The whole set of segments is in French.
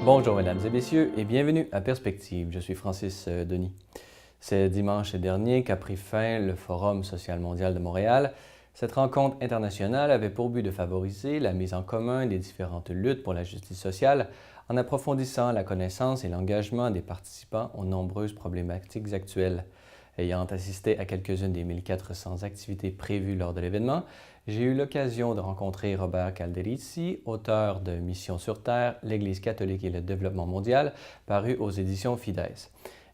Bonjour mesdames et messieurs et bienvenue à Perspective. Je suis Francis Denis. C'est dimanche dernier qu'a pris fin le Forum social mondial de Montréal. Cette rencontre internationale avait pour but de favoriser la mise en commun des différentes luttes pour la justice sociale en approfondissant la connaissance et l'engagement des participants aux nombreuses problématiques actuelles. Ayant assisté à quelques-unes des 1400 activités prévues lors de l'événement, j'ai eu l'occasion de rencontrer Robert Calderisi, auteur de Mission sur Terre, l'Église catholique et le développement mondial, paru aux éditions Fides.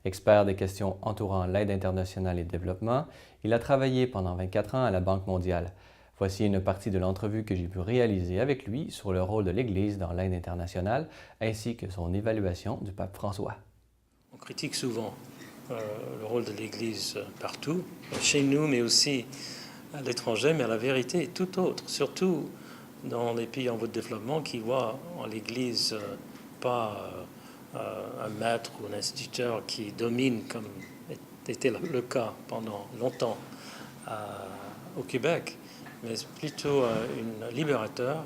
Expert des questions entourant l'aide internationale et le développement, il a travaillé pendant 24 ans à la Banque mondiale. Voici une partie de l'entrevue que j'ai pu réaliser avec lui sur le rôle de l'Église dans l'aide internationale, ainsi que son évaluation du pape François. On critique souvent le rôle de l'Église partout, chez nous, mais aussi à l'étranger, mais la vérité est tout autre, surtout dans les pays en voie de développement qui voient en l'Église pas un maître ou un instituteur qui domine, comme était le cas pendant longtemps au Québec, mais plutôt un libérateur,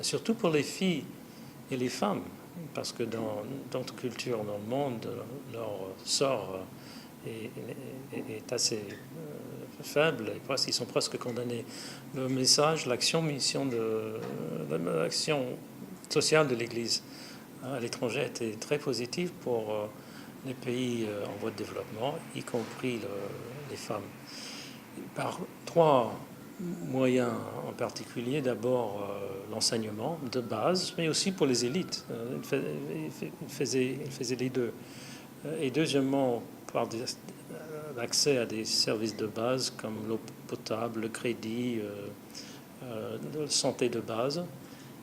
surtout pour les filles et les femmes. Parce que dans d'autres cultures dans le monde, leur sort est assez faible, ils sont presque condamnés. Le message, l'action sociale de l'Église à l'étranger était très positive pour les pays en voie de développement, y compris les femmes. Par trois moyens en particulier, d'abord l'enseignement de base, mais aussi pour les élites. Il faisait les deux. Et deuxièmement, par l'accès à des services de base comme l'eau potable, le crédit, la santé de base.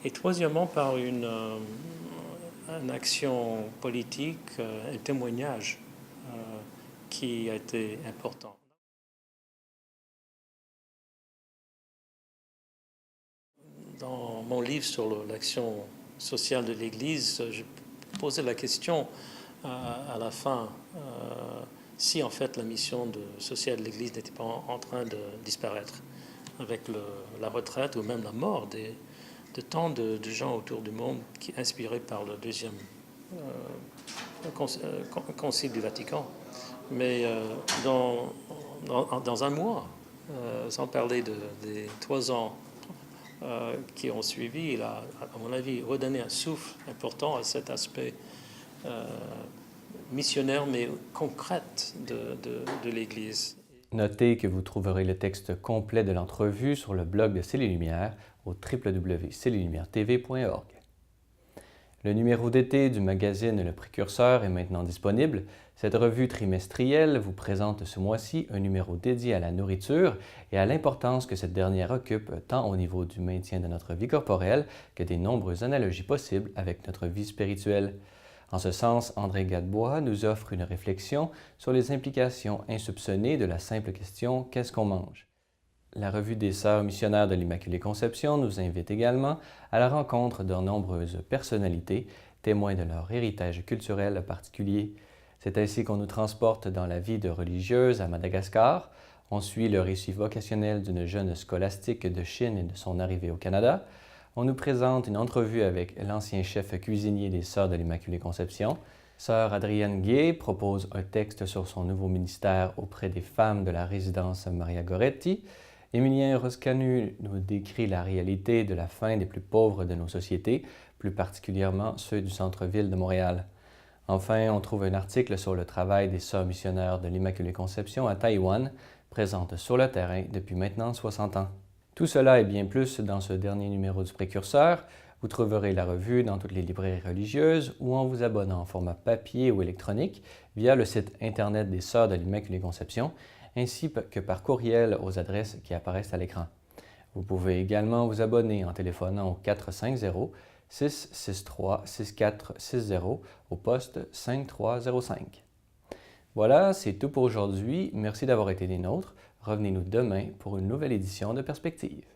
Et troisièmement, par une action politique, un témoignage qui a été important. Dans mon livre sur l'action sociale de l'Église, je posais la question à la fin si en fait la mission sociale de l'Église n'était pas en train de disparaître avec la retraite ou même la mort de tant de gens autour du monde qui inspirés par le deuxième concile du Vatican. Mais dans un mois, sans parler des 3 ans qui ont suivi, il a, à mon avis, redonné un souffle important à cet aspect missionnaire, mais concret de l'Église. Notez que vous trouverez le texte complet de l'entrevue sur le blog de C'est les Lumières au www.cleslumières.tv.org. Le numéro d'été du magazine Le Précurseur est maintenant disponible. Cette revue trimestrielle vous présente ce mois-ci un numéro dédié à la nourriture et à l'importance que cette dernière occupe tant au niveau du maintien de notre vie corporelle que des nombreuses analogies possibles avec notre vie spirituelle. En ce sens, André Gadebois nous offre une réflexion sur les implications insoupçonnées de la simple question « Qu'est-ce qu'on mange ?» La revue des Sœurs missionnaires de l'Immaculée Conception nous invite également à la rencontre de nombreuses personnalités, témoins de leur héritage culturel particulier. C'est ainsi qu'on nous transporte dans la vie de religieuse à Madagascar. On suit le récit vocationnel d'une jeune scolastique de Chine et de son arrivée au Canada. On nous présente une entrevue avec l'ancien chef cuisinier des Sœurs de l'Immaculée Conception. Sœur Adrienne Guay propose un texte sur son nouveau ministère auprès des femmes de la résidence Maria Goretti. Émilien Roscanu nous décrit la réalité de la faim des plus pauvres de nos sociétés, plus particulièrement ceux du centre-ville de Montréal. Enfin, on trouve un article sur le travail des Sœurs missionnaires de l'Immaculée Conception à Taïwan, présentes sur le terrain depuis maintenant 60 ans. Tout cela et bien plus dans ce dernier numéro du Précurseur. Vous trouverez la revue dans toutes les librairies religieuses ou en vous abonnant en format papier ou électronique via le site Internet des Sœurs de l'Immaculée Conception, ainsi que par courriel aux adresses qui apparaissent à l'écran. Vous pouvez également vous abonner en téléphonant au 450-663-6460 au poste 5305. Voilà, c'est tout pour aujourd'hui. Merci d'avoir été des nôtres. Revenez-nous demain pour une nouvelle édition de Perspective.